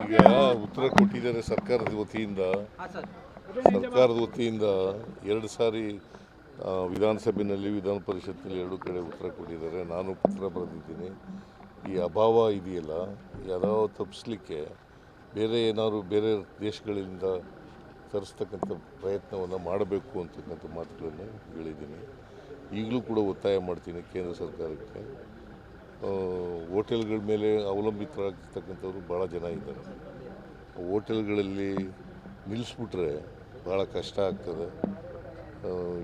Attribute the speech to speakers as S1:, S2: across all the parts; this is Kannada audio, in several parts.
S1: ಈಗ ಉತ್ತರ ಕೊಟ್ಟಿದ್ದಾರೆ ಸರ್ಕಾರದ ವತಿಯಿಂದ. ಎರಡು ಸಾರಿ ವಿಧಾನಸಭೆಯಲ್ಲಿ ವಿಧಾನ ಪರಿಷತ್ನಲ್ಲಿ ಎರಡು ಕಡೆ ಉತ್ತರ ಕೊಟ್ಟಿದ್ದಾರೆ. ನಾನು ಪತ್ರ ಬರೆದಿದ್ದೀನಿ. ಈ ಅಭಾವ ಇದೆಯಲ್ಲ ಯಾವ್ಯಾವ ತಪ್ಪಿಸ್ಲಿಕ್ಕೆ ಬೇರೆ ದೇಶಗಳಿಂದ ತರಿಸ್ತಕ್ಕಂಥ ಪ್ರಯತ್ನವನ್ನು ಮಾಡಬೇಕು ಅಂತಕ್ಕಂಥ ಮಾತುಗಳನ್ನು ಹೇಳಿದ್ದೀನಿ. ಈಗಲೂ ಕೂಡ ಒತ್ತಾಯ ಮಾಡ್ತೀನಿ ಕೇಂದ್ರ ಸರ್ಕಾರಕ್ಕೆ. ಹೋಟೆಲ್ಗಳ ಮೇಲೆ ಅವಲಂಬಿತರಾಗಿರ್ತಕ್ಕಂಥವ್ರು ಭಾಳ ಜನ ಇದ್ದಾರೆ. ಹೋಟೆಲ್ಗಳಲ್ಲಿ ನಿಲ್ಲಿಸ್ಬಿಟ್ರೆ ಭಾಳ ಕಷ್ಟ ಆಗ್ತದೆ,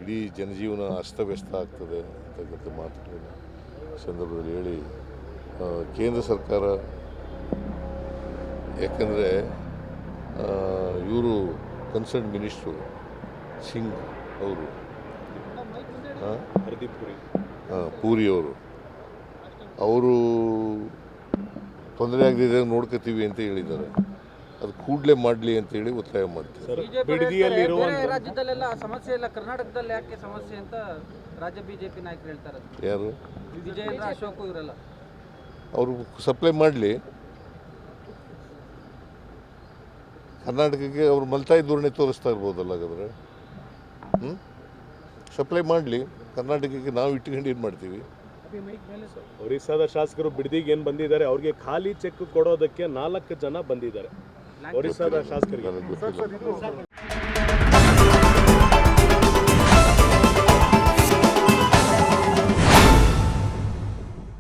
S1: ಇಡೀ ಜನಜೀವನ ಅಸ್ತವ್ಯಸ್ತ ಆಗ್ತದೆ ಅಂತಕ್ಕಂಥ ಮಾತುಗಳನ್ನು ಸಂದರ್ಭದಲ್ಲಿ ಹೇಳಿ ಕೇಂದ್ರ ಸರ್ಕಾರ, ಯಾಕಂದರೆ ಇವರು ಕನ್ಸರ್ನ್ ಮಿನಿಸ್ಟ್ರು ಸಿಂಗ್ ಅವರು ಪೂರಿ ಅವರು ತೊಂದರೆ ಆಗದಿದೆ ನೋಡ್ಕೋತೀವಿ ಅಂತ ಹೇಳಿದ್ದಾರೆ. ಅದು ಕೂಡಲೇ ಮಾಡಲಿ ಅಂತೇಳಿ ಒತ್ತಾಯ ಮಾಡ್ತೀವಿ.
S2: ರಾಜ್ಯದಲ್ಲೆಲ್ಲ ಸಮಸ್ಯೆ ಇಲ್ಲ, ಕರ್ನಾಟಕದಲ್ಲಿ ಯಾಕೆ ಸಮಸ್ಯೆ ಅಂತ ರಾಜ್ಯ ಬಿಜೆಪಿ ನಾಯಕರು ಹೇಳ್ತಾರೆ.
S1: ಯಾರು?
S2: ವಿಜಯೇಂದ್ರ ಅಶೋಕ್ ಇವರೆಲ್ಲ.
S1: ಅವರು ಸಪ್ಲೈ ಮಾಡಲಿ, ಕರ್ನಾಟಕಕ್ಕೆ ಅವರು ಮಲ್ತಾಯಿ ಧೋರಣೆ ತೋರಿಸ್ತಾ ಇರ್ಬೋದಲ್ಲ. ಹಾಗಾದರೆ ಸಪ್ಲೈ ಮಾಡಲಿ, ಕರ್ನಾಟಕಕ್ಕೆ ನಾವು ಇಟ್ಕೊಂಡು ಏನು ಮಾಡ್ತೀವಿ.
S3: ಒರಿಸ್ಸಾದ ಶಾಸಕರು ಬಿಡದಿಗೆ ಏನು ಬಂದಿದ್ದಾರೆ, ಅವ್ರಿಗೆ ಖಾಲಿ ಚೆಕ್ ಕೊಡೋದಕ್ಕೆ 4 ಜನ ಬಂದಿದ್ದಾರೆ ಒರಿಸ್ಸಾದ ಶಾಸಕರಿಗೆ.